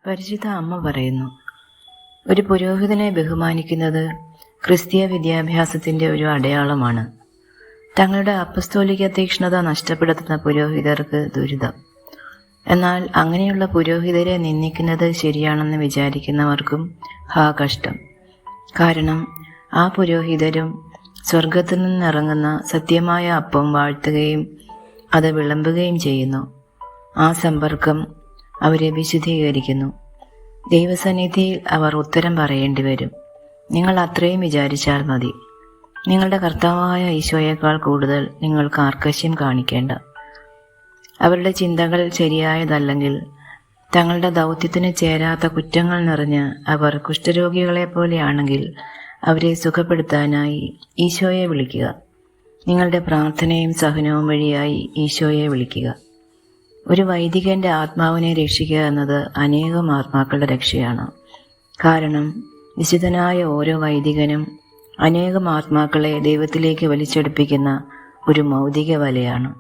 പരിശുദ്ധ അമ്മ പറയുന്നു, ഒരു പുരോഹിതനെ ബഹുമാനിക്കുന്നത് ക്രിസ്തീയ വിദ്യാഭ്യാസത്തിൻ്റെ ഒരു അടയാളമാണ്. തങ്ങളുടെ അപ്പസ്തോലിക തീക്ഷ്ണത നഷ്ടപ്പെടുത്തുന്ന പുരോഹിതർക്ക് ദുരിതം. എന്നാൽ അങ്ങനെയുള്ള പുരോഹിതരെ നിന്ദിക്കുന്നത് ശരിയാണെന്ന് വിചാരിക്കുന്നവർക്കും കഷ്ടം. കാരണം ആ പുരോഹിതരും സ്വർഗത്തിൽ നിന്നിറങ്ങുന്ന സത്യമായ അപ്പം വാഴ്ത്തുകയും അത് വിളമ്പുകയും ചെയ്യുന്നു. ആ സമ്പർക്കം അവരെ വിശുദ്ധീകരിക്കുന്നു. ദൈവസന്നിധിയിൽ അവർ ഉത്തരം പറയേണ്ടി വരും. നിങ്ങൾ അത്രയും വിചാരിച്ചാൽ മതി. നിങ്ങളുടെ കർത്താവായ ഈശോയേക്കാൾ കൂടുതൽ നിങ്ങൾ കാർക്കശ്യം കാണിക്കേണ്ട. അവരുടെ ചിന്തകൾ ശരിയായതല്ലെങ്കിൽ, തങ്ങളുടെ ദൗത്യത്തിന് ചേരാത്ത കുറ്റങ്ങൾ നിറഞ്ഞ് അവർ കുഷ്ഠരോഗികളെപ്പോലെയാണെങ്കിൽ അവരെ സുഖപ്പെടുത്താനായി ഈശോയെ വിളിക്കുക. നിങ്ങളുടെ പ്രാർത്ഥനയും സഹനവും വഴിയായി ഈശോയെ വിളിക്കുക. ഒരു വൈദികന്റെ ആത്മാവിനെ രക്ഷിക്കുക എന്നത് അനേകം ആത്മാക്കളുടെ രക്ഷയാണ്. കാരണം വിശുദ്ധനായ ഓരോ വൈദികനും അനേകം ആത്മാക്കളെ ദൈവത്തിലേക്ക് വലിച്ചെടുപ്പിക്കുന്ന ഒരു മൗതിക വലയാണ്.